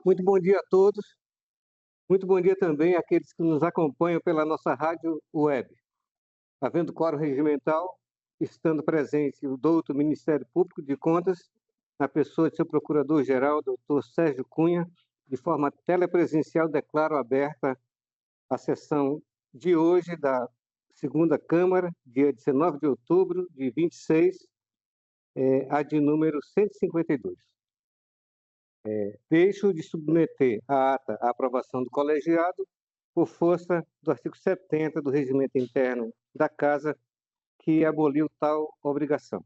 Muito bom dia a todos. Muito bom dia também àqueles que nos acompanham pela nossa rádio web. Havendo quórum regimental, estando presente o doutor Ministério Público de Contas, na pessoa de seu procurador-geral, doutor Sérgio Cunha, de forma telepresencial, declaro aberta a sessão de hoje da segunda Câmara, dia 19 de outubro de 26, a de número 152. Deixo de submeter a ata à aprovação do colegiado por força do artigo 70 do Regimento Interno da Casa, que aboliu tal obrigação.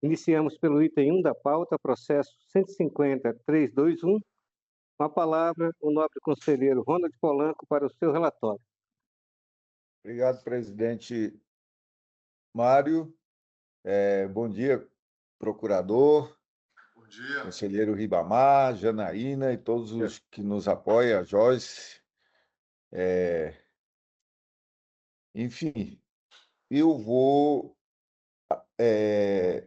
Iniciamos pelo item 1 da pauta, processo 150.321. Com a palavra, o nobre conselheiro Ronald Polanco para o seu relatório. Obrigado, presidente Mário. Bom dia, procurador. Bom dia. Conselheiro Ribamar, Janaína e todos os que nos apoiam, a Joyce. Enfim, eu vou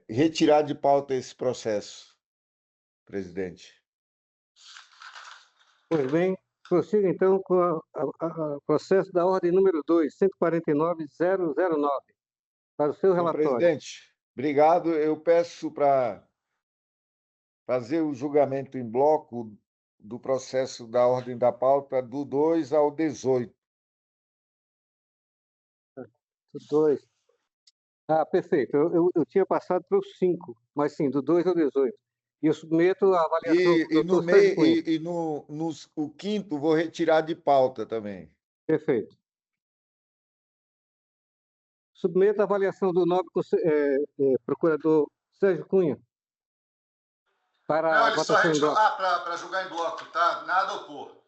retirar de pauta esse processo, presidente. Pois bem, prossiga então com o processo da ordem número 2, 149.009, para o seu relatório. Presidente, obrigado. Eu peço para fazer o julgamento em bloco do processo da ordem da pauta do 2 ao 18. Do 2. Perfeito. Eu tinha passado para o 5, mas sim, do 2 ao 18. E eu submeto a avaliação do no doutor Sérgio Cunha. meio, o quinto vou retirar de pauta também. Perfeito. Submeto a avaliação do nobre procurador Sérgio Cunha para Não, a ele só votação em retirou. bloco. Para julgar em bloco, tá? Nada a opor.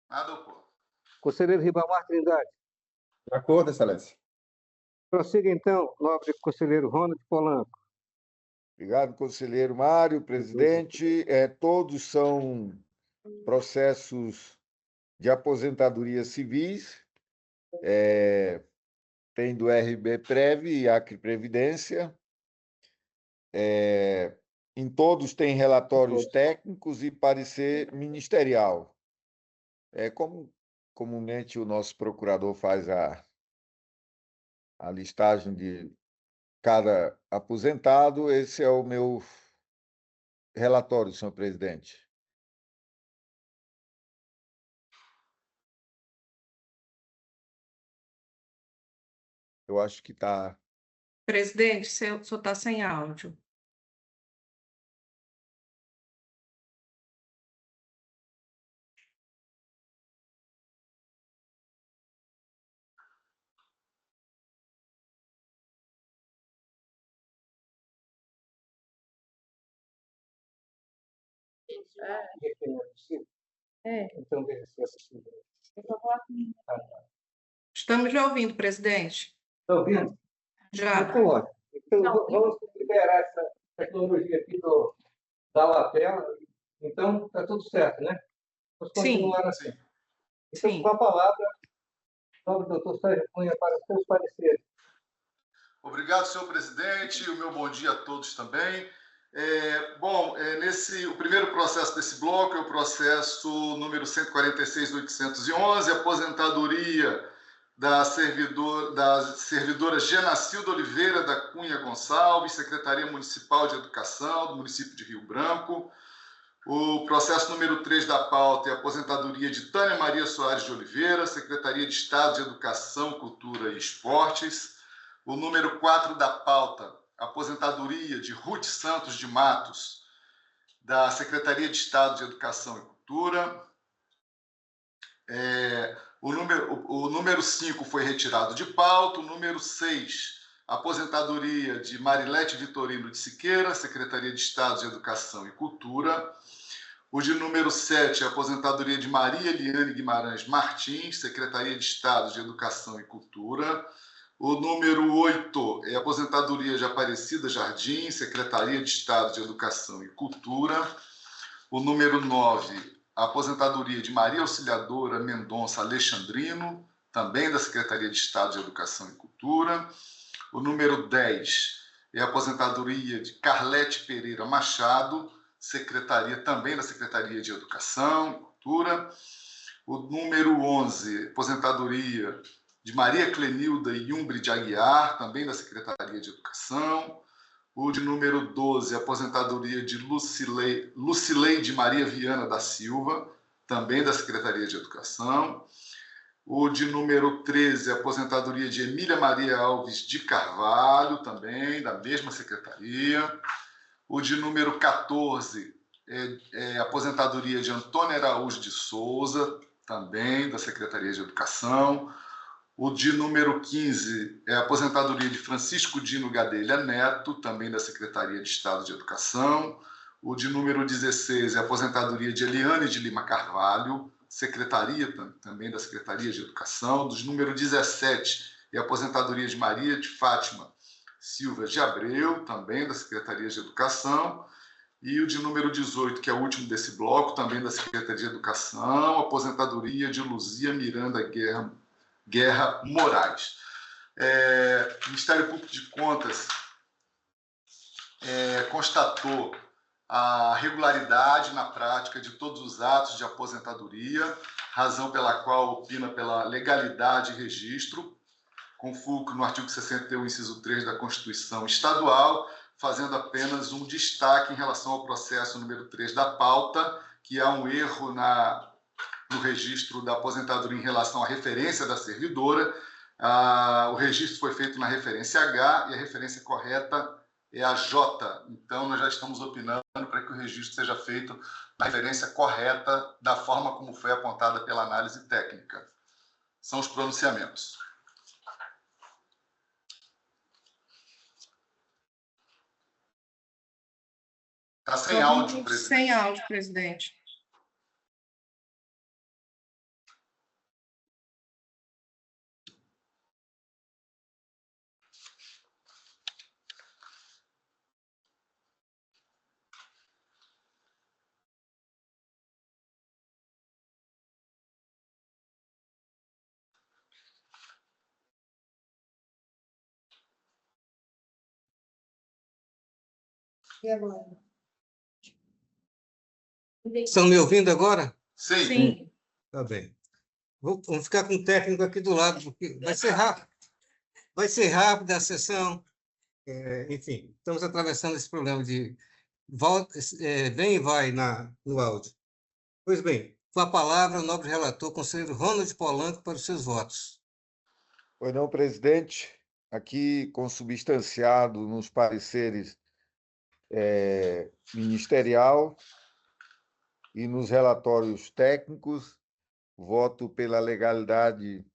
Nada a opor. Conselheiro Ribamar Trindade. De acordo, excelência. Prossiga então, nobre conselheiro Ronald Polanco. Obrigado, conselheiro Mário, presidente. Todos são processos de aposentadoria civis, tem do RB-Prev e Acre Previdência. Em todos tem relatórios técnicos e parecer ministerial. Como comumente o nosso procurador faz a listagem de cada aposentado, esse é o meu relatório, senhor presidente. Eu acho que está... Presidente, o senhor está sem áudio. Então, veja se é possível. Estamos lhe ouvindo, presidente. Está ouvindo? Já. Então, ótimo. Então, vamos liberar essa tecnologia aqui da lapela. Então, está tudo certo, né? Vamos continuar assim. Então, Sim. com a palavra, o doutor Sérgio Cunha para os seus pareceres. Obrigado, senhor presidente. O meu bom dia a todos também. O primeiro processo desse bloco é o processo número 146.811, aposentadoria da servidora Genacilda Oliveira da Cunha Gonçalves, Secretaria Municipal de Educação do município de Rio Branco. O processo número 3 da pauta é a aposentadoria de Tânia Maria Soares de Oliveira, Secretaria de Estado de Educação, Cultura e Esportes. O número 4 da pauta, aposentadoria de Ruth Santos de Matos, da Secretaria de Estado de Educação e Cultura. O número 5 foi retirado de pauta. O número 6, aposentadoria de Marilete Vitorino de Siqueira, Secretaria de Estado de Educação e Cultura. O de número 7, aposentadoria de Maria Eliane Guimarães Martins, Secretaria de Estado de Educação e Cultura. O número 8 é a aposentadoria de Aparecida Jardim, Secretaria de Estado de Educação e Cultura. O número 9, a aposentadoria de Maria Auxiliadora Mendonça Alexandrino, também da Secretaria de Estado de Educação e Cultura. O número 10 é a aposentadoria de Carlete Pereira Machado, também da Secretaria de Educação e Cultura. O número 11, aposentadoria de Maria Clenilda Yumbre de Aguiar, também da Secretaria de Educação. O de número 12, aposentadoria de Lucileide Maria Viana da Silva, também da Secretaria de Educação. O de número 13, aposentadoria de Emília Maria Alves de Carvalho, também da mesma secretaria. O de número 14, aposentadoria de Antônia Araújo de Souza, também da Secretaria de Educação. O de número 15 é a aposentadoria de Francisco Dino Gadelha Neto, também da Secretaria de Estado de Educação. O de número 16 é a aposentadoria de Eliane de Lima Carvalho, secretaria também da Secretaria de Educação. Do número 17 é a aposentadoria de Maria de Fátima Silva de Abreu, também da Secretaria de Educação. E o de número 18, que é o último desse bloco, também da Secretaria de Educação, aposentadoria de Luzia Miranda Guerra Moraes. O Ministério Público de Contas constatou a regularidade na prática de todos os atos de aposentadoria, razão pela qual opina pela legalidade e registro, com fulcro no artigo 61, inciso 3 da Constituição Estadual, fazendo apenas um destaque em relação ao processo número 3 da pauta, que há um erro no registro da aposentadoria em relação à referência da servidora. O registro foi feito na referência H e a referência correta é a J. Então, nós já estamos opinando para que o registro seja feito na referência correta, da forma como foi apontada pela análise técnica. São os pronunciamentos. Está sem áudio, presidente. Sem áudio, presidente. E agora? Estão me ouvindo agora? Sim. Sim. Tá bem. Vamos ficar com o técnico aqui do lado, porque vai ser rápido. Vai ser rápida a sessão. Enfim, estamos atravessando esse problema de vem e vai no áudio. Pois bem, com a palavra o nobre relator, conselheiro Ronald Polanco, para os seus votos. Pois não, presidente. Aqui, consubstanciado nos pareceres ministerial e nos relatórios técnicos, voto pela legalidade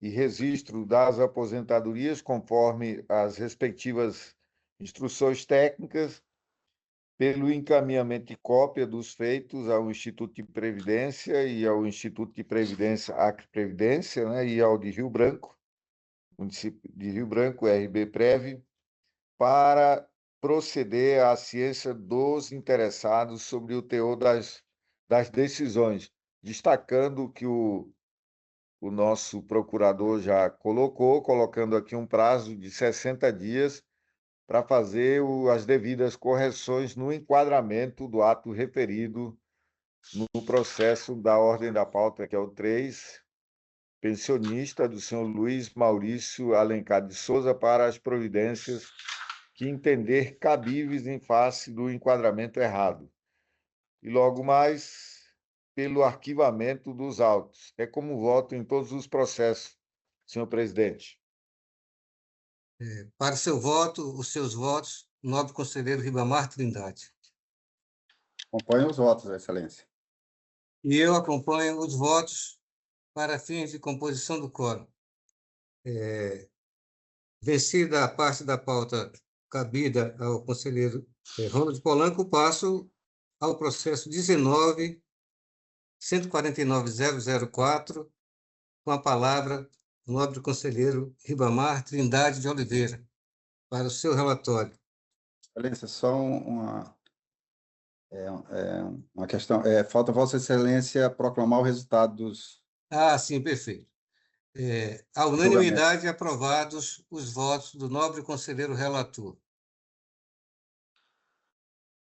e registro das aposentadorias conforme as respectivas instruções técnicas, pelo encaminhamento de cópia dos feitos ao Instituto de Previdência e ao Instituto de Previdência, Acre Previdência, né, e ao de Rio Branco, município de Rio Branco, RB-Prev, para proceder à ciência dos interessados sobre o teor das decisões, destacando que o nosso procurador já colocando aqui um prazo de 60 dias para fazer as devidas correções no enquadramento do ato referido no processo da ordem da pauta, que é o 3, pensionista do senhor Luiz Maurício Alencar de Souza, para as providências que entender cabíveis em face do enquadramento errado. E logo mais, pelo arquivamento dos autos. É como voto em todos os processos, senhor presidente. Para o seu voto, os seus votos, nobre conselheiro Ribamar Trindade. Acompanho os votos, Excelência. E eu acompanho os votos para fins de composição do quórum. Vencida a parte da pauta cabida ao conselheiro Ronald Polanco, passo ao processo 19.149.004, com a palavra o nobre conselheiro Ribamar Trindade de Oliveira, para o seu relatório. Excelência, só uma questão. Falta Vossa Excelência proclamar o resultado dos... Sim, perfeito. À unanimidade, aprovados os votos do nobre conselheiro relator.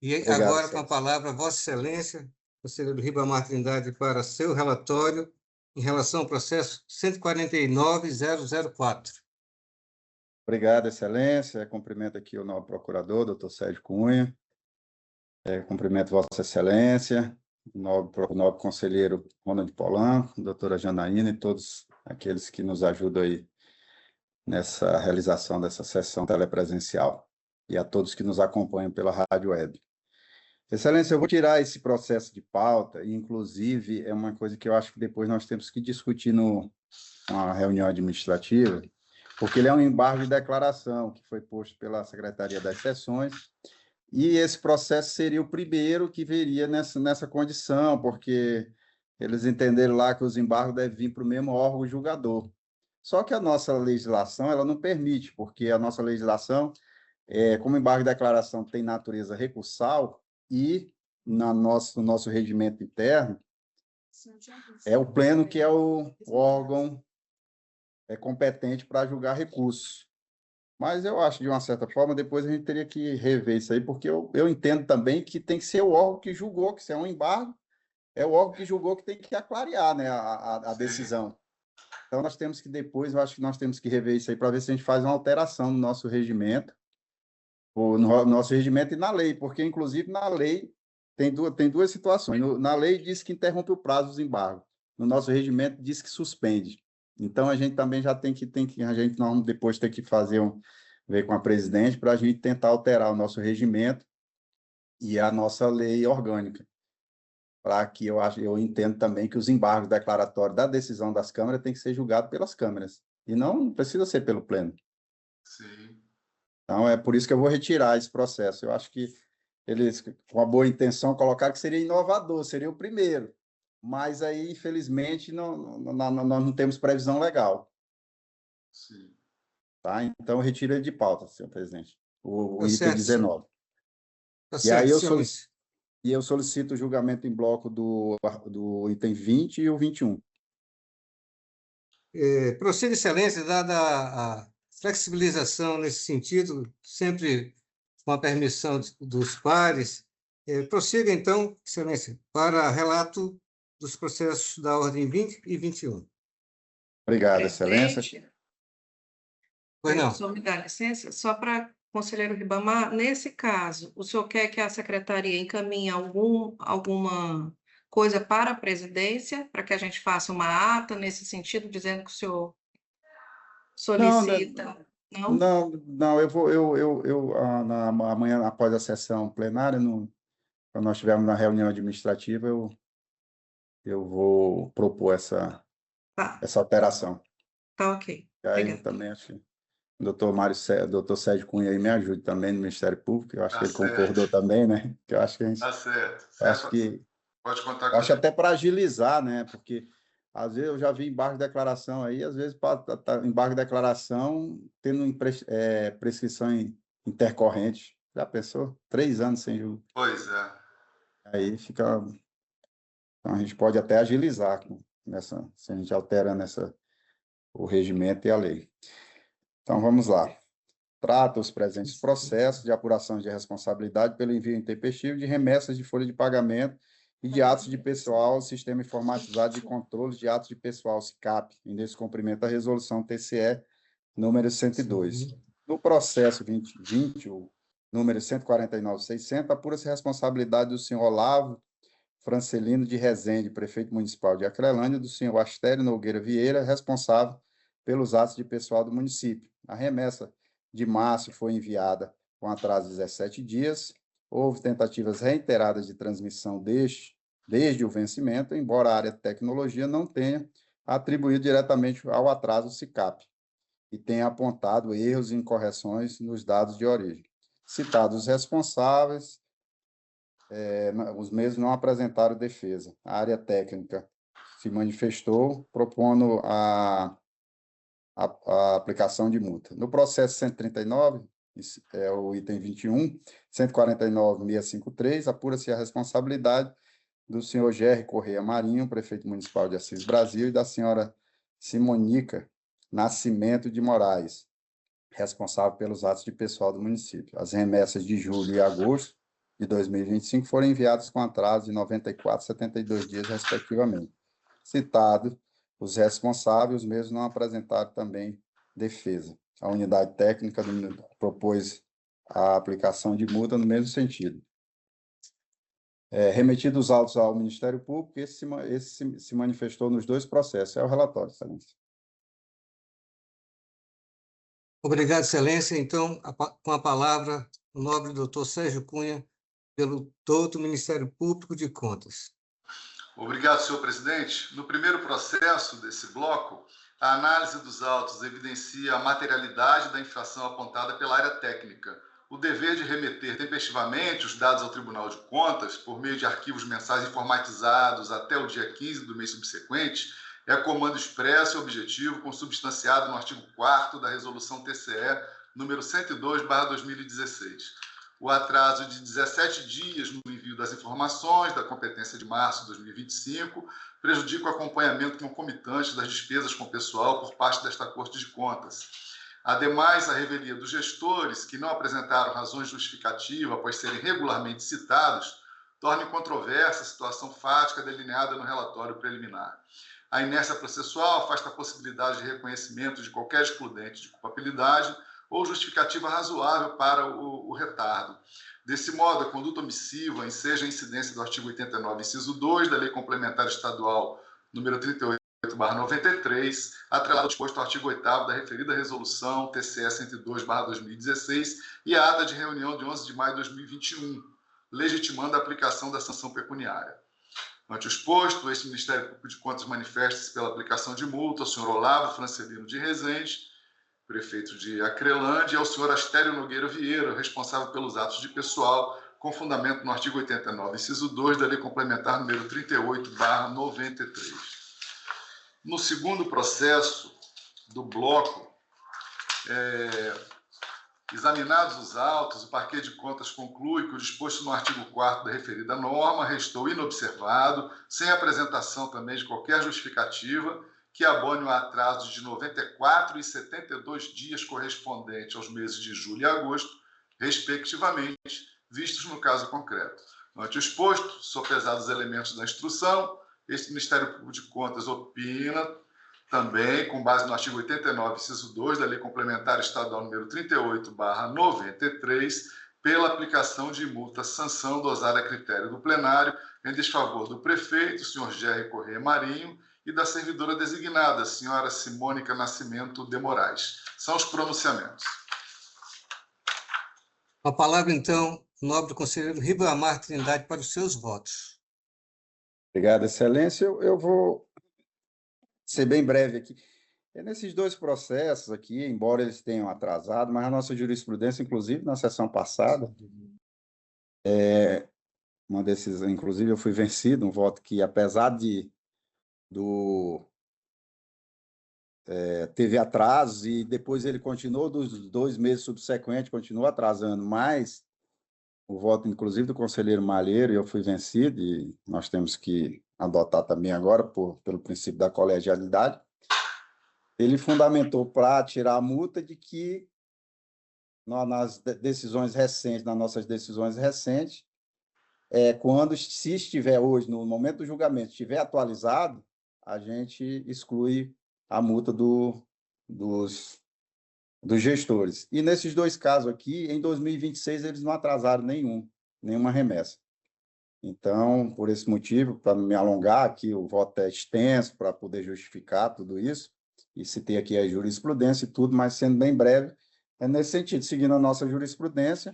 E Obrigado, agora, com a Celso. palavra, Vossa Excelência, conselheiro Ribamar Trindade, para seu relatório em relação ao processo 149.004. Obrigado, Excelência. Cumprimento aqui o novo procurador, doutor Sérgio Cunha. Cumprimento Vossa Excelência, o novo conselheiro Ronald Polanco, doutora Janaína e todos aqueles que nos ajudam aí nessa realização dessa sessão telepresencial e a todos que nos acompanham pela rádio web. Excelência, eu vou tirar esse processo de pauta e, inclusive, é uma coisa que eu acho que depois nós temos que discutir numa reunião administrativa, porque ele é um embargo de declaração que foi posto pela Secretaria das Seções, e esse processo seria o primeiro que viria nessa condição, porque eles entenderam lá que os embargos devem vir para o mesmo órgão julgador. Só que a nossa legislação ela não permite, porque a nossa legislação, como embargo de declaração tem natureza recursal, e no nosso regimento interno, é o pleno que é o órgão competente para julgar recursos. Mas eu acho, de uma certa forma, depois a gente teria que rever isso aí, porque eu entendo também que tem que ser o órgão que julgou, que se é um embargo, é o órgão que julgou que tem que aclarear, né, a decisão. Então, nós temos que depois, eu acho que nós temos que rever isso aí para ver se a gente faz uma alteração no nosso regimento, no nosso regimento e na lei, porque, inclusive, na lei tem duas situações. Na lei diz que interrompe o prazo dos embargos. No nosso regimento diz que suspende. Então, a gente também já nós depois ter que ver com a presidente para a gente tentar alterar o nosso regimento e a nossa lei orgânica, para que eu entendo também que os embargos declaratórios da decisão das câmaras têm que ser julgados pelas câmaras, e não precisa ser pelo pleno. Sim. Então, é por isso que eu vou retirar esse processo. Eu acho que eles, com a boa intenção, colocaram que seria inovador, seria o primeiro. Mas aí, infelizmente, nós não temos previsão legal. Sim. Tá? Então, eu retiro ele de pauta, senhor presidente, o Tá item certo. 19. Tá E aí certo, eu solicito o julgamento em bloco do item 20 e o 21. Prossiga, Excelência, dada a flexibilização nesse sentido, sempre com a permissão dos pares. Prossiga, então, Excelência, para relato dos processos da ordem 20 e 21. Obrigado, Excelência. Presidente, Pois não. o senhor me dá licença? Só para conselheiro Ribamar, nesse caso, o senhor quer que a secretaria encaminhe alguma coisa para a presidência, para que a gente faça uma ata nesse sentido, dizendo que o senhor solicita? Não? Não, amanhã, após a sessão plenária, quando nós estivermos na reunião administrativa, eu vou propor essa Tá, alteração. tá ok. E aí Obrigada. também acho que o doutor Sérgio Cunha aí me ajude também no Ministério Público, eu acho que ele concordou também, né? Que eu acho que a gente, Tá certo. acho que Pode contar com acho a gente. até para agilizar, né? Porque às vezes eu já vi embargo de declaração aí, às vezes embargo de declaração tendo prescrição intercorrente. Já pensou? 3 anos sem julgo. Pois é. Aí fica. Então a gente pode até agilizar se a gente altera o regimento e a lei. Então vamos lá. Trata os presentes processos de apuração de responsabilidade pelo envio intempestivo de remessas de folha de pagamento e de atos de pessoal ao Sistema Informatizado de Controle de Atos de Pessoal, SICAP, em descumprimento da Resolução TCE número 102. No processo 2020, o número 149.600, apura-se a responsabilidade do senhor Olavo Francelino de Rezende, prefeito municipal de Acrelândia, do senhor Astério Nogueira Vieira, responsável pelos atos de pessoal do município. A remessa de março foi enviada com atraso de 17 dias. Houve tentativas reiteradas de transmissão desde o vencimento, embora a área de tecnologia não tenha atribuído diretamente ao atraso o SICAP e tenha apontado erros e incorreções nos dados de origem. Citados os responsáveis, os mesmos não apresentaram defesa. A área técnica se manifestou propondo a aplicação de multa. No processo 139, é o item 21, 149.653, apura-se a responsabilidade do senhor Gerry Correia Marinho, prefeito municipal de Assis Brasil, e da senhora Simonica Nascimento de Moraes, responsável pelos atos de pessoal do município. As remessas de julho e agosto de 2025 foram enviados com atraso de 94 e 72 dias, respectivamente. Citado os responsáveis, os mesmos não apresentaram também defesa. A unidade técnica propôs a aplicação de multa no mesmo sentido. Remetidos os autos ao Ministério Público, esse se manifestou nos dois processos. É o relatório, Excelência. Obrigado, Excelência. Então, com a palavra, o nobre doutor Sérgio Cunha, pelo douto Ministério Público de Contas. Obrigado, senhor presidente. No primeiro processo desse bloco, a análise dos autos evidencia a materialidade da infração apontada pela área técnica, o dever de remeter tempestivamente os dados ao Tribunal de Contas, por meio de arquivos mensais informatizados até o dia 15 do mês subsequente, é comando expresso e objetivo consubstanciado no artigo 4º da Resolução TCE número 102/2016. O atraso de 17 dias no envio das informações da competência de março de 2025 prejudica o acompanhamento concomitante das despesas com pessoal por parte desta Corte de Contas. Ademais, a revelia dos gestores, que não apresentaram razões justificativas após serem regularmente citados, torna incontroversa a situação fática delineada no relatório preliminar. A inércia processual afasta a possibilidade de reconhecimento de qualquer excludente de culpabilidade ou justificativa razoável para o retardo. Desse modo, a conduta omissiva enseja a incidência do artigo 89, inciso 2 da Lei Complementar Estadual número 38/93, atrelado ao disposto ao artigo 8º da referida Resolução TCE 102/2016 e a ata de reunião de 11 de maio de 2021, legitimando a aplicação da sanção pecuniária. Ante o exposto, este Ministério Público de Contas manifesta-se pela aplicação de multa ao senhor Olavo Francelino de Rezende, prefeito de Acrelândia, e ao senhor Astério Nogueira Vieira, responsável pelos atos de pessoal, com fundamento no artigo 89, inciso 2 da Lei Complementar número 38/93. No segundo processo do bloco, examinados os autos, o Parquet de Contas conclui que o disposto no artigo 4º da referida norma restou inobservado, sem apresentação também de qualquer justificativa, que abone o atraso de 94 e 72 dias correspondente aos meses de julho e agosto, respectivamente, vistos no caso concreto. Ante o exposto, sopesados os elementos da instrução, este Ministério Público de Contas opina também, com base no artigo 89, inciso 2 da Lei Complementar Estadual número 38/93, pela aplicação de multa sanção dosada a critério do plenário em desfavor do prefeito, senhor Gerry Corrêa Marinho, e da servidora designada, senhora Simônica Nascimento de Moraes. São os pronunciamentos. A palavra, então, o nobre conselheiro Ribamar Trindade para os seus votos. Obrigado, Excelência. Eu vou ser bem breve aqui. Nesses dois processos aqui, embora eles tenham atrasado, mas a nossa jurisprudência, inclusive na sessão passada, uma decisão, inclusive eu fui vencido, um voto que, apesar teve atrasos e depois ele continuou dos 2 meses subsequentes, continuou atrasando, mas o voto, inclusive, do conselheiro Malheiro, eu fui vencido, e nós temos que adotar também agora, pelo princípio da colegialidade, ele fundamentou para tirar a multa de que, nas decisões recentes, nas nossas decisões recentes, quando, se estiver hoje, no momento do julgamento, estiver atualizado, a gente exclui a multa dos gestores. E nesses dois casos aqui, em 2026, eles não atrasaram nenhuma remessa. Então, por esse motivo, para não me alongar aqui, o voto é extenso para poder justificar tudo isso, e citei aqui a jurisprudência e tudo, mas sendo bem breve, é nesse sentido, seguindo a nossa jurisprudência,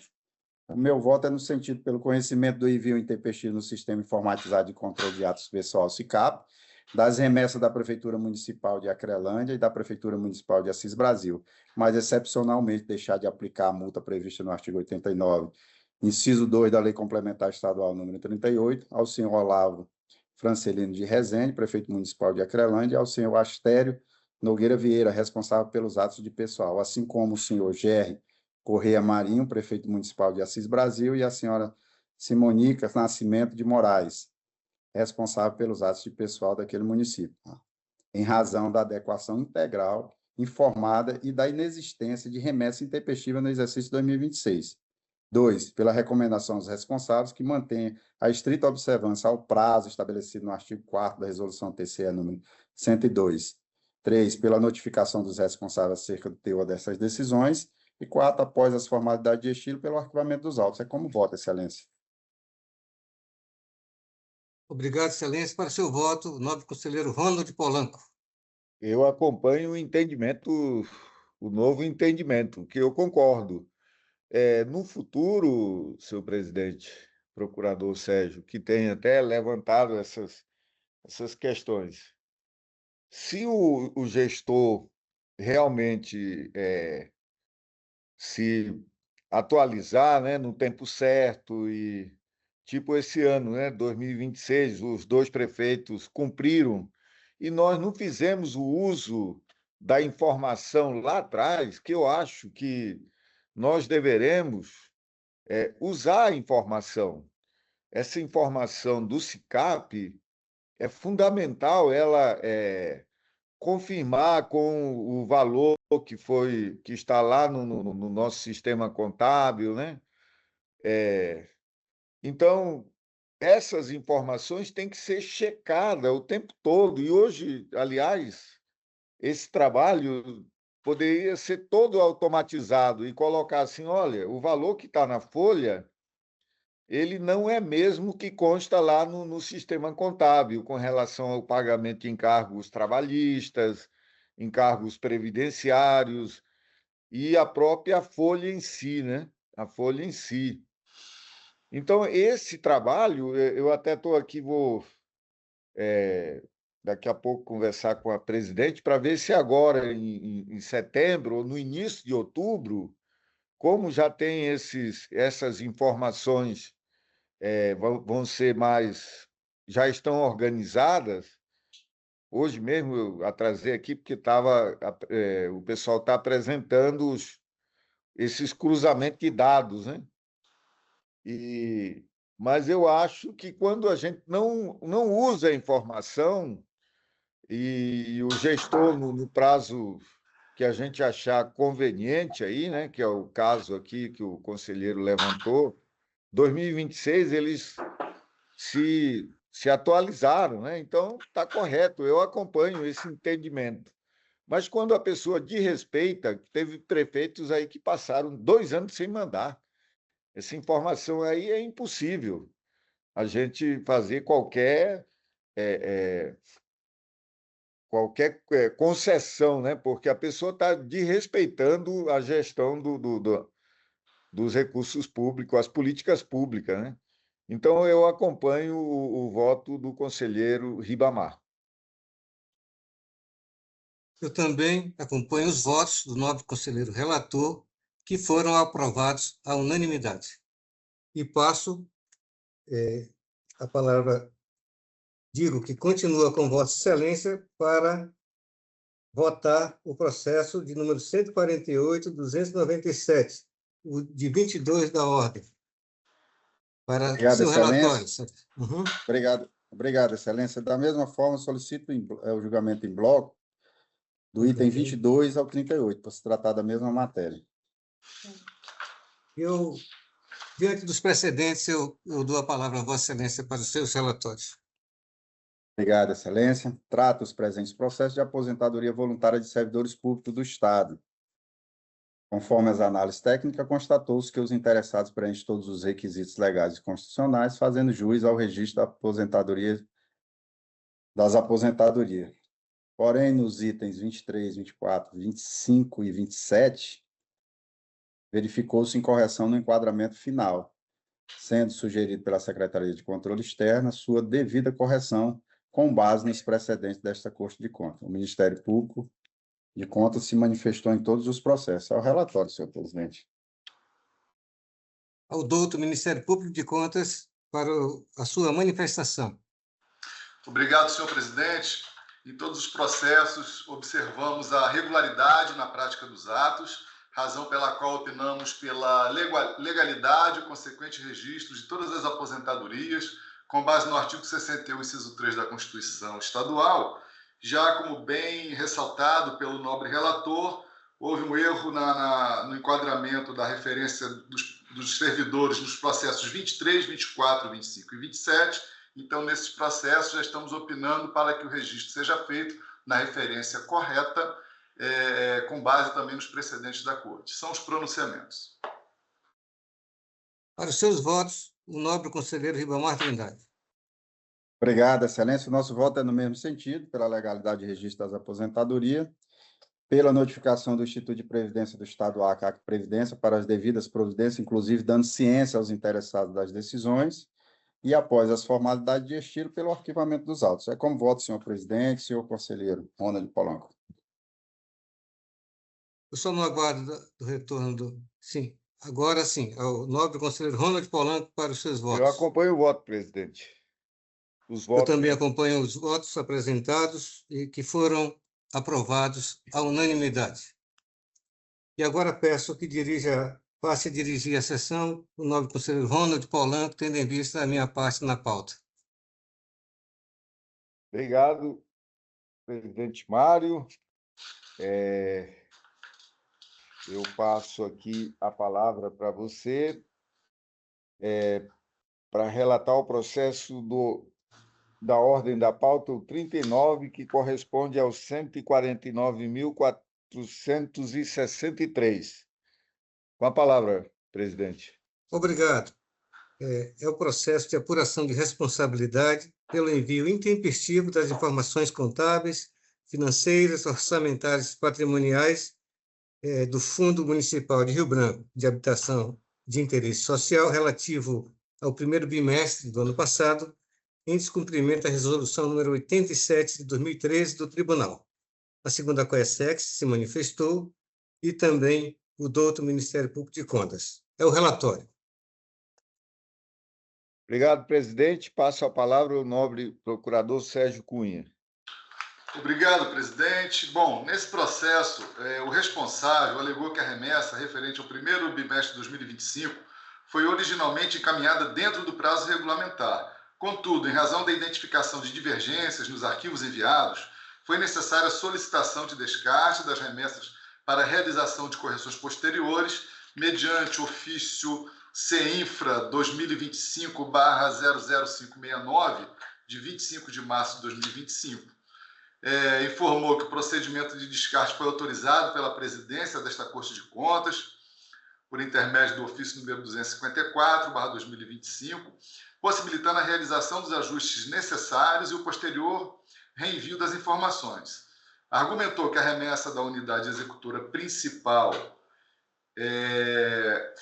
o meu voto é no sentido pelo conhecimento do envio intempestivo no Sistema Informatizado de Controle de Atos Pessoal, SICAP, das remessas da Prefeitura Municipal de Acrelândia e da Prefeitura Municipal de Assis Brasil, mas, excepcionalmente, deixar de aplicar a multa prevista no artigo 89, inciso 2 da Lei Complementar Estadual número 38, ao senhor Olavo Francelino de Rezende, prefeito municipal de Acrelândia, e ao senhor Astério Nogueira Vieira, responsável pelos atos de pessoal, assim como o senhor Gerry Corrêa Marinho, prefeito municipal de Assis Brasil, e a senhora Simônica Nascimento de Moraes, responsável pelos atos de pessoal daquele município, em razão da adequação integral, informada e da inexistência de remessa intempestiva no exercício 2026. 2, pela recomendação aos responsáveis que mantêm a estrita observância ao prazo estabelecido no artigo 4º da Resolução TCE número 102. 3, pela notificação dos responsáveis acerca do teor dessas decisões. E 4, após as formalidades de estilo, pelo arquivamento dos autos. É como vota, Excelência. Obrigado, Excelência. Para seu voto, o nobre conselheiro Ronald Polanco. Eu acompanho o entendimento, o novo entendimento, que eu concordo. No futuro, senhor presidente, procurador Sérgio, que tem até levantado essas questões, se o gestor realmente se atualizar, né, no tempo certo e, tipo, esse ano, né, 2026, os 2 prefeitos cumpriram e nós não fizemos o uso da informação lá atrás, que eu acho que nós deveremos usar a informação. Essa informação do SICAP é fundamental, ela confirmar com o valor que está lá no nosso sistema contábil, né? Então, essas informações têm que ser checadas o tempo todo. E hoje, aliás, esse trabalho poderia ser todo automatizado e colocar assim, olha, o valor que está na folha, ele não é mesmo que consta lá no sistema contábil, com relação ao pagamento de encargos trabalhistas, encargos previdenciários e a própria folha em si, né? A folha em si. Então, esse trabalho, eu até estou aqui, vou daqui a pouco conversar com a presidente para ver se agora, em setembro ou no início de outubro, como já tem essas informações vão ser mais, já estão organizadas. Hoje mesmo eu atrasei aqui porque o pessoal está apresentando esses cruzamentos de dados, né? Mas eu acho que quando a gente não usa a informação e o gestor, no prazo que a gente achar conveniente aí, né, que é o caso aqui que o conselheiro levantou, 2026 eles se atualizaram, né? Então, está correto, eu acompanho esse entendimento. Mas quando a pessoa desrespeita, teve prefeitos aí que passaram 2 anos sem mandar. Essa informação aí é impossível a gente fazer qualquer concessão, né? Porque a pessoa está desrespeitando a gestão dos recursos públicos, as políticas públicas, né? Então, eu acompanho o voto do conselheiro Ribamar. Eu também acompanho os votos do nobre conselheiro relator, que foram aprovados à unanimidade. E passo a palavra, digo que continua com Vossa Excelência para votar o processo de número 148.297, o de 22 da ordem. Para Obrigado, seu relatório. Uhum. Obrigado, Excelência. Da mesma forma, solicito o julgamento em bloco do item 22 ao 38, para se tratar da mesma matéria. Diante dos precedentes, eu dou a palavra a Vossa Excelência para os seus relatórios. Obrigado, Excelência. Trata os presentes processos de aposentadoria voluntária de servidores públicos do Estado. Conforme as análises técnicas, constatou-se que os interessados preenchem todos os requisitos legais e constitucionais, fazendo jus ao registro das aposentadorias. Porém, nos itens 23, 24, 25 e 27, verificou-se incorreção no enquadramento final, sendo sugerido pela Secretaria de Controle Externo sua devida correção com base nos precedentes desta Corte de Contas. O Ministério Público de Contas se manifestou em todos os processos. É o relatório, senhor presidente. Ao douto Ministério Público de Contas para a sua manifestação. Obrigado, senhor presidente. Em todos os processos, observamos a regularidade na prática dos atos, razão pela qual opinamos pela legalidade e consequente registro de todas as aposentadorias, com base no artigo 61, inciso 3 da Constituição Estadual. Já como bem ressaltado pelo nobre relator, houve um erro no enquadramento da referência dos servidores nos processos 23, 24, 25 e 27. Então, nesses processos, já estamos opinando para que o registro seja feito na referência correta, com base também nos precedentes da Corte. São os pronunciamentos. Para os seus votos, o nobre conselheiro Ribamar Trindade. Obrigado, Excelência. O nosso voto é no mesmo sentido, pela legalidade de registro das aposentadorias, pela notificação do Instituto de Previdência do Estado do Acre, Acre Previdência, para as devidas providências, inclusive dando ciência aos interessados das decisões, e após as formalidades de estilo, pelo arquivamento dos autos. É como voto, senhor presidente, senhor conselheiro Ronald Polanco. Eu só não aguardo do retorno do... Sim, agora sim, ao nobre conselheiro Ronald Polanco para os seus votos. Eu acompanho o voto, presidente. Os votos... Eu também acompanho os votos apresentados e que foram aprovados à unanimidade. E agora peço que passe a dirigir a sessão o nobre conselheiro Ronald Polanco, tendo em vista a minha parte na pauta. Obrigado, presidente Mário. Eu passo aqui a palavra para você para relatar o processo da ordem da pauta, o 39, que corresponde aos 149.463. Com a palavra, presidente. Obrigado. É o processo de apuração de responsabilidade pelo envio intempestivo das informações contábeis, financeiras, orçamentárias e patrimoniais do Fundo Municipal de Rio Branco de Habitação de Interesse Social relativo ao primeiro bimestre do ano passado, em descumprimento da resolução número 87 de 2013 do Tribunal. A segunda COESEX se manifestou e também o douto Ministério Público de Contas. É o relatório. Obrigado, presidente. Passo a palavra ao nobre procurador Sérgio Cunha. Obrigado, presidente. Bom, nesse processo, o responsável alegou que a remessa referente ao primeiro bimestre de 2025 foi originalmente encaminhada dentro do prazo regulamentar. Contudo, em razão da identificação de divergências nos arquivos enviados, foi necessária a solicitação de descarte das remessas para a realização de correções posteriores, mediante ofício CINFRA 2025/00569, de 25 de março de 2025. Informou que o procedimento de descarte foi autorizado pela presidência desta Corte de Contas, por intermédio do ofício número 254/2025, possibilitando a realização dos ajustes necessários e o posterior reenvio das informações. Argumentou que a remessa da unidade executora principal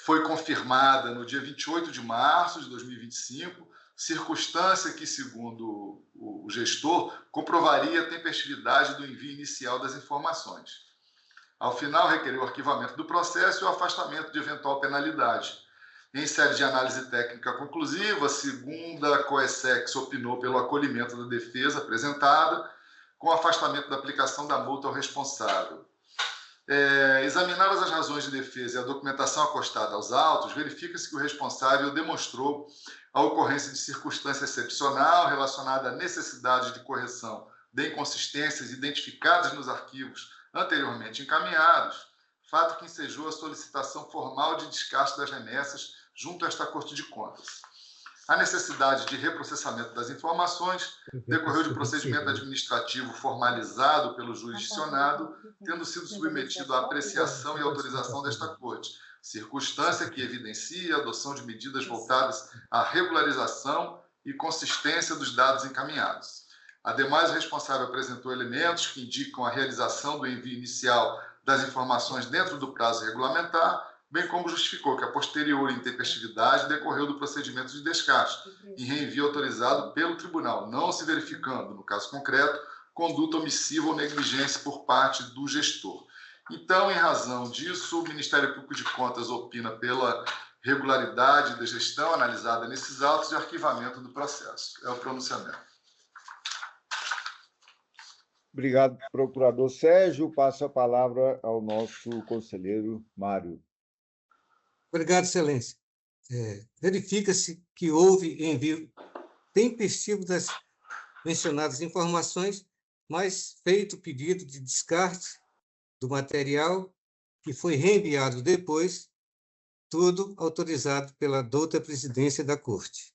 foi confirmada no dia 28 de março de 2025, circunstância que, segundo o gestor, comprovaria a tempestividade do envio inicial das informações. Ao final, requeriu o arquivamento do processo e o afastamento de eventual penalidade. Em sede de análise técnica conclusiva, a segunda COESEX opinou pelo acolhimento da defesa apresentada, com afastamento da aplicação da multa ao responsável. Examinadas as razões de defesa e a documentação acostada aos autos, verifica-se que o responsável demonstrou a ocorrência de circunstância excepcional relacionada à necessidade de correção de inconsistências identificadas nos arquivos anteriormente encaminhados, fato que ensejou a solicitação formal de descarte das remessas junto a esta Corte de Contas. A necessidade de reprocessamento das informações decorreu de procedimento administrativo formalizado pelo jurisdicionado, tendo sido submetido à apreciação e autorização desta Corte, circunstância que evidencia a adoção de medidas voltadas à regularização e consistência dos dados encaminhados. Ademais, o responsável apresentou elementos que indicam a realização do envio inicial das informações dentro do prazo regulamentar, bem como justificou que a posterior intempestividade decorreu do procedimento de descarte e reenvio autorizado pelo tribunal, não se verificando, no caso concreto, conduta omissiva ou negligência por parte do gestor. Então, em razão disso, o Ministério Público de Contas opina pela regularidade da gestão analisada nesses autos e arquivamento do processo. É o pronunciamento. Obrigado, procurador Sérgio. Passo a palavra ao nosso conselheiro Mário. Obrigado, Excelência. Verifica-se que houve envio tempestivo das mencionadas informações, mas feito o pedido de descarte do material que foi reenviado depois tudo autorizado pela douta presidência da Corte.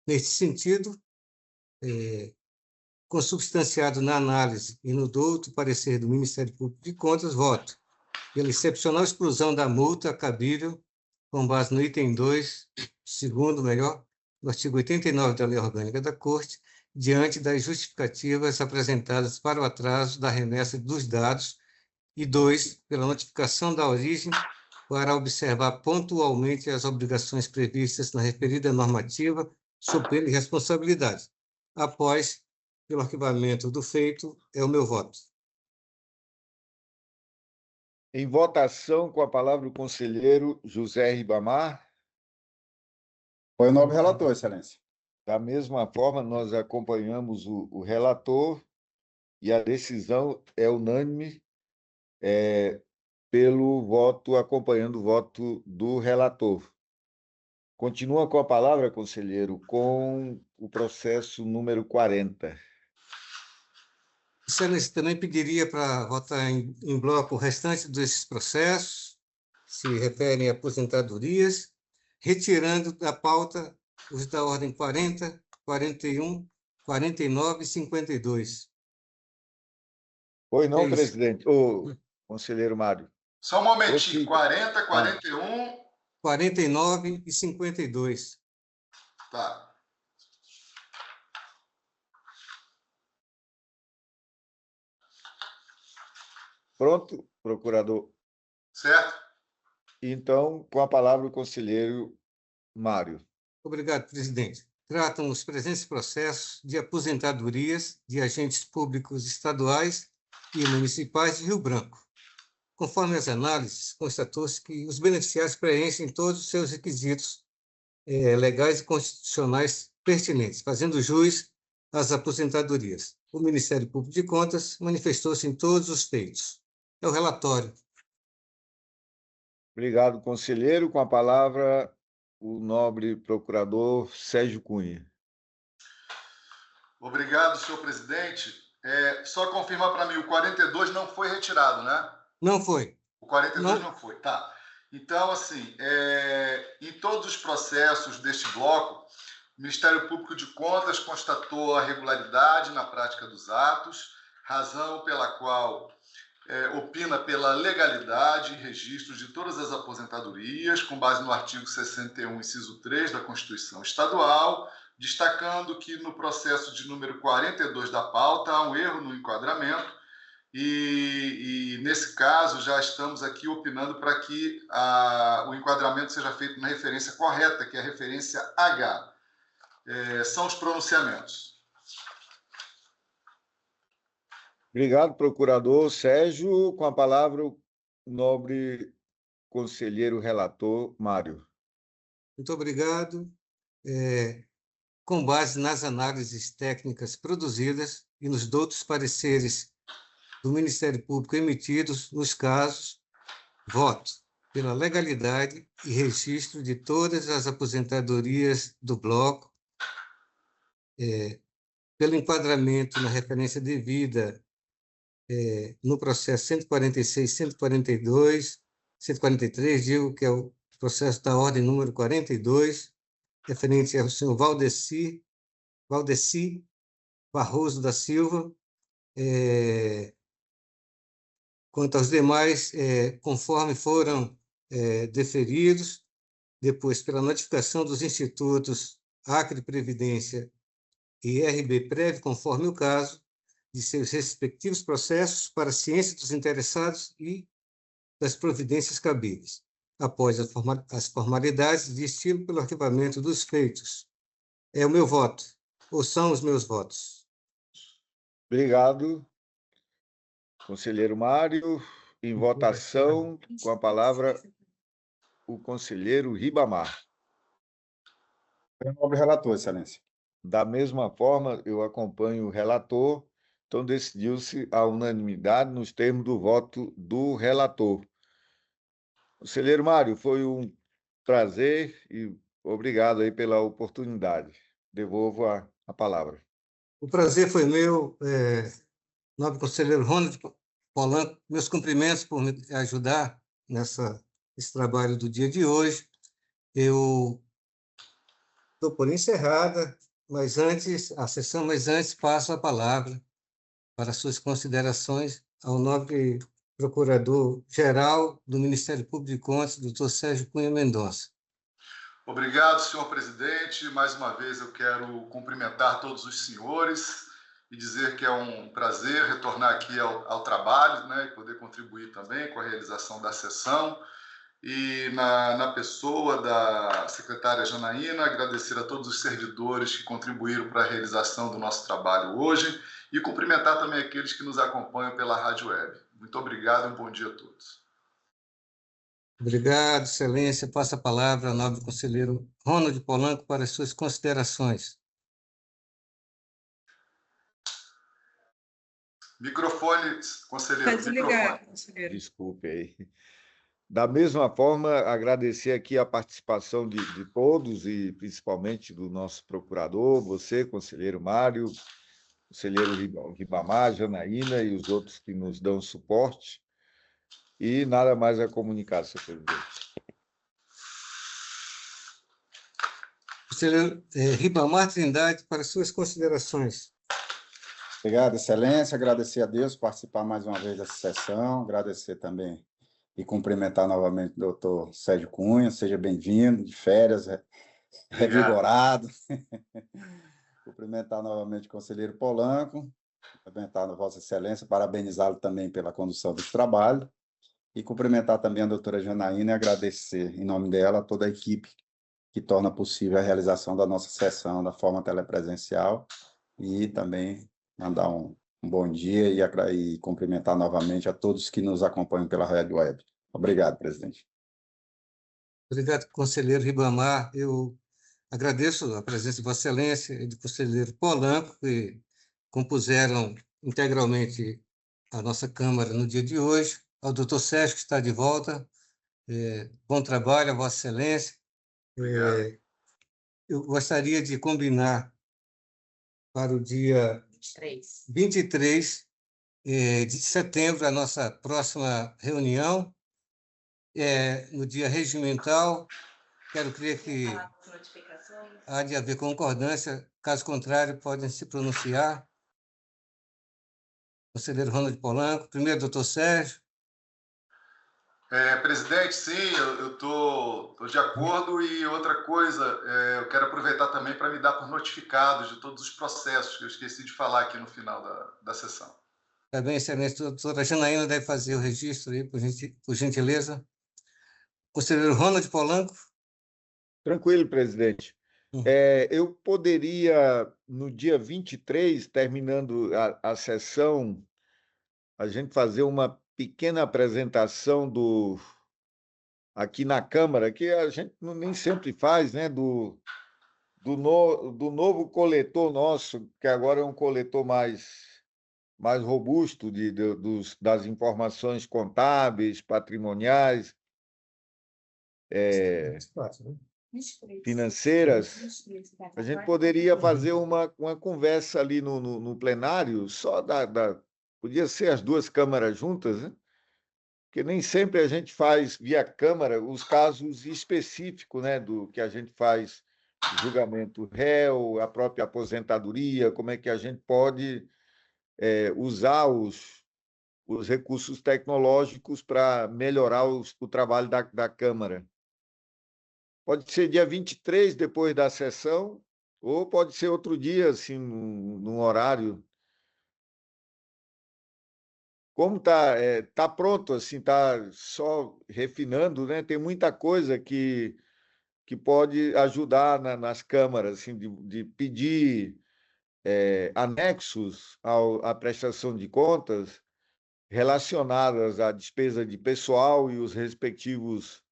Neste sentido, consubstanciado na análise e no douto parecer do Ministério Público de Contas, voto pela excepcional exclusão da multa cabível, com base no item 2, do artigo 89 da Lei Orgânica da Corte, diante das justificativas apresentadas para o atraso da remessa dos dados, e 2, pela notificação da origem para observar pontualmente as obrigações previstas na referida normativa, sob pena de responsabilidade. Após, pelo arquivamento do feito, é o meu voto. Em votação, com a palavra o conselheiro José Ribamar. Foi o nobre relator, excelência. Da mesma forma, nós acompanhamos o relator e a decisão é unânime, pelo voto, acompanhando o voto do relator. Continua com a palavra, conselheiro, com o processo número 40. Excelência, também pediria para votar em bloco o restante desses processos, se referem a aposentadorias, retirando da pauta os da ordem 40, 41, 49 e 52. Pois não, É isso. presidente? Ô, conselheiro Mário. Só um momentinho. Esse- 40, 41. 49 e 52. Tá. Pronto, procurador. Certo? Então, com a palavra o conselheiro Mário. Obrigado, presidente. Tratam os presentes processos de aposentadorias de agentes públicos estaduais e municipais de Rio Branco. Conforme as análises, constatou-se que os beneficiários preenchem todos os seus requisitos legais e constitucionais pertinentes, fazendo jus às aposentadorias. O Ministério Público de Contas manifestou-se em todos os feitos. É o relatório. Obrigado, conselheiro. Com a palavra o nobre procurador Sérgio Cunha. Obrigado, senhor presidente. Só confirma para mim, o 42 não foi retirado, né? Não foi. O 42 Não. não foi, tá. Então, assim, em todos os processos deste bloco, o Ministério Público de Contas constatou a regularidade na prática dos atos, razão pela qual opina pela legalidade e registro de todas as aposentadorias, com base no artigo 61, inciso 3 da Constituição Estadual, destacando que no processo de número 42 da pauta há um erro no enquadramento e nesse caso já estamos aqui opinando para que o enquadramento seja feito na referência correta, que é a referência H. São os pronunciamentos. Obrigado, procurador Sérgio. Com a palavra o nobre conselheiro relator Mário. Muito obrigado. Com base nas análises técnicas produzidas e nos doutos pareceres do Ministério Público emitidos nos casos, voto pela legalidade e registro de todas as aposentadorias do bloco, pelo enquadramento na referência devida no processo 146, 142, 143, digo que é o processo da ordem número 42, referente ao senhor Valdeci Barroso da Silva. Quanto aos demais, conforme foram deferidos, depois pela notificação dos institutos Acre Previdência e RB Prev, conforme o caso, de seus respectivos processos para a ciência dos interessados e das providências cabíveis, após as formalidades de estilo pelo arquivamento dos feitos. É o meu voto, ou são os meus votos. Obrigado, conselheiro Mário. Em votação, com a palavra o conselheiro Ribamar. Foi o nobre relator, excelência. Da mesma forma, eu acompanho o relator, então decidiu-se a unanimidade nos termos do voto do relator. Conselheiro Mário, foi um prazer e obrigado aí pela oportunidade. Devolvo a palavra. O prazer foi meu, nobre conselheiro Ronald Polanco, meus cumprimentos por me ajudar nessa esse trabalho do dia de hoje. Eu estou por encerrada, a sessão, mas antes passo a palavra para suas considerações ao nobre Procurador-Geral do Ministério Público de Contas, doutor Sérgio Cunha Mendonça. Obrigado, senhor presidente. Mais uma vez eu quero cumprimentar todos os senhores e dizer que é um prazer retornar aqui ao trabalho, né, e poder contribuir também com a realização da sessão. E na pessoa da secretária Janaína, agradecer a todos os servidores que contribuíram para a realização do nosso trabalho hoje e cumprimentar também aqueles que nos acompanham pela Rádio Web. Muito obrigado e um bom dia a todos. Obrigado, Excelência. Passa a palavra ao nobre conselheiro Ronald Polanco para as suas considerações. Microfone, conselheiro. Está desligado, conselheiro. Desculpe aí. Da mesma forma, agradecer aqui a participação de todos e principalmente do nosso procurador, você, conselheiro Mário, conselheiro Ribamar, Janaína e os outros que nos dão suporte. E nada mais a comunicar, senhor presidente. Conselheiro Ribamar Trindade, para suas considerações. Obrigado, Excelência. Agradecer a Deus por participar mais uma vez dessa sessão. Agradecer também e cumprimentar novamente o doutor Sérgio Cunha. Seja bem-vindo, de férias, revigorado. Cumprimentar novamente o conselheiro Polanco. Cumprimentar a Vossa Excelência, parabenizá-lo também pela condução dos trabalhos. E cumprimentar também a doutora Janaína e agradecer, em nome dela, toda a equipe que torna possível a realização da nossa sessão da forma telepresencial e também mandar um bom dia e cumprimentar novamente a todos que nos acompanham pela Rádio Web. Obrigado, presidente. Obrigado, conselheiro Ribamar. Eu agradeço a presença de Vossa Excelência e do conselheiro Polanco, que compuseram integralmente a nossa Câmara no dia de hoje. Ao doutor Sérgio, que está de volta. Bom trabalho, a Vossa Excelência. Eu gostaria de combinar para o dia 23 de setembro a nossa próxima reunião, no dia regimental. Quero crer que há de haver concordância, caso contrário, podem se pronunciar. Conselheiro Ronald Polanco, primeiro, doutor Sérgio. Presidente, sim, eu estou de acordo. E outra coisa, eu quero aproveitar também para me dar por notificados de todos os processos que eu esqueci de falar aqui no final da sessão. Tá bem, excelência. A doutora Janaína deve fazer o registro aí, por gentileza. Conselheiro Ronald Polanco. Tranquilo, presidente. Eu poderia, no dia 23, terminando a sessão, a gente fazer uma pequena apresentação aqui na Câmara, que a gente nem sempre faz, né? Do novo coletor nosso, que agora é um coletor mais robusto das informações contábeis, patrimoniais, financeiras. A gente poderia fazer uma conversa ali no plenário, só podia ser as duas câmaras juntas, né? Porque nem sempre a gente faz via Câmara os casos específicos, né, do que a gente faz, julgamento réu, a própria aposentadoria, como é que a gente pode usar os recursos tecnológicos para melhorar o trabalho da Câmara. Pode ser dia 23, depois da sessão, ou pode ser outro dia, assim, num horário. Como tá pronto, assim, está só refinando, né? Tem muita coisa que pode ajudar nas câmaras, assim, de pedir anexos à prestação de contas relacionadas à despesa de pessoal e os respectivos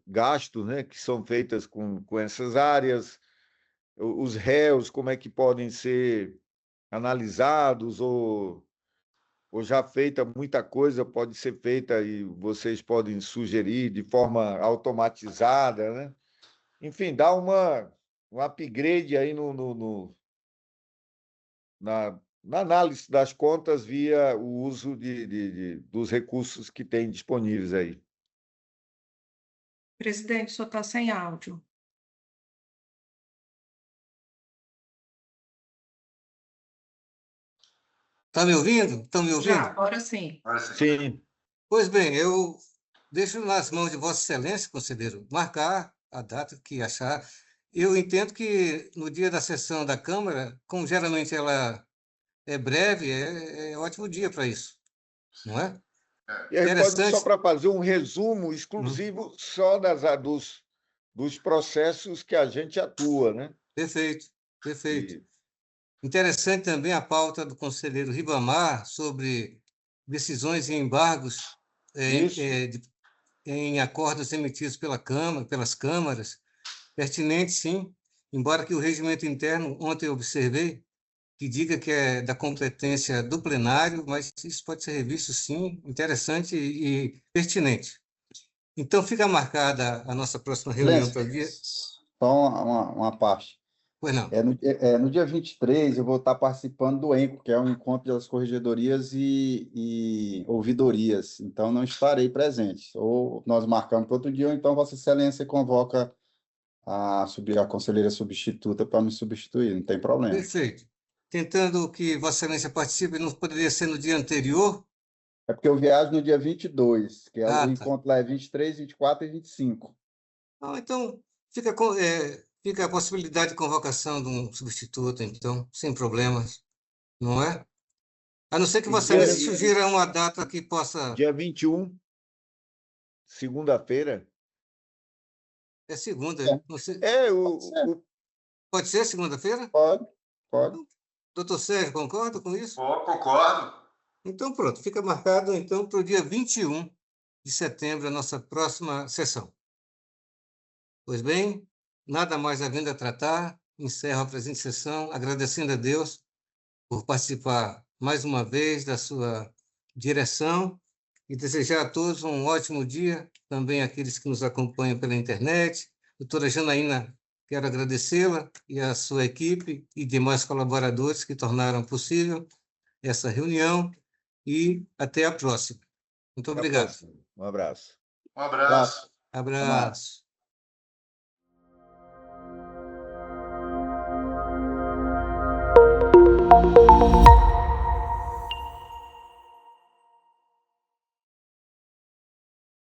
gastos, né, que são feitas com essas áreas, os réus, como é que podem ser analisados ou já feita muita coisa pode ser feita e vocês podem sugerir de forma automatizada, né? Enfim, dá um upgrade aí na análise das contas via o uso dos recursos que tem disponíveis aí. Presidente, o senhor está sem áudio. Está me ouvindo? Estão me ouvindo? Já, agora sim. Sim. Pois bem, eu deixo nas mãos de Vossa Excelência, conselheiro, marcar a data que achar. Eu entendo que no dia da sessão da Câmara, como geralmente ela é breve, é ótimo dia para isso, não é? E aí pode, só Interessante. para fazer um resumo exclusivo só dos processos que a gente atua, né? Perfeito, perfeito. E Interessante também a pauta do conselheiro Ribamar sobre decisões e embargos isso, em acordos emitidos pela Câmara, pelas câmaras. Pertinente, sim, embora que o regimento interno, ontem eu observei, que diga que é da competência do plenário, mas isso pode ser revisto, sim, interessante e pertinente. Então, fica marcada a nossa próxima reunião para o dia... Só uma parte. Pois não. No dia 23, eu vou estar participando do ENCO, que é um encontro das corregedorias e ouvidorias. Então, não estarei presente. Ou nós marcamos para outro dia, ou então Vossa Excelência convoca a conselheira substituta para me substituir, não tem problema. Perfeito. Tentando que Vossa Excelência participe, não poderia ser no dia anterior? É porque eu viajo no dia 22, que é o Tá. encontro lá é 23, 24 e 25. Não, então, fica a possibilidade de convocação de um substituto, então, sem problemas, não é? A não ser que Vossa Excelência sugira uma data que possa... dia 21, segunda-feira. É segunda, não sei. Pode ser segunda-feira? Pode. Doutor Sérgio, concorda com isso? Concordo. Então, pronto, fica marcado então para o dia 21 de setembro a nossa próxima sessão. Pois bem, nada mais havendo a tratar, encerro a presente sessão, agradecendo a Deus por participar mais uma vez da sua direção e desejar a todos um ótimo dia, também aqueles que nos acompanham pela internet. Doutora Janaína, quero agradecê-la e a sua equipe e demais colaboradores que tornaram possível essa reunião e até a próxima. Muito obrigado. Um abraço. Um abraço. Abraço.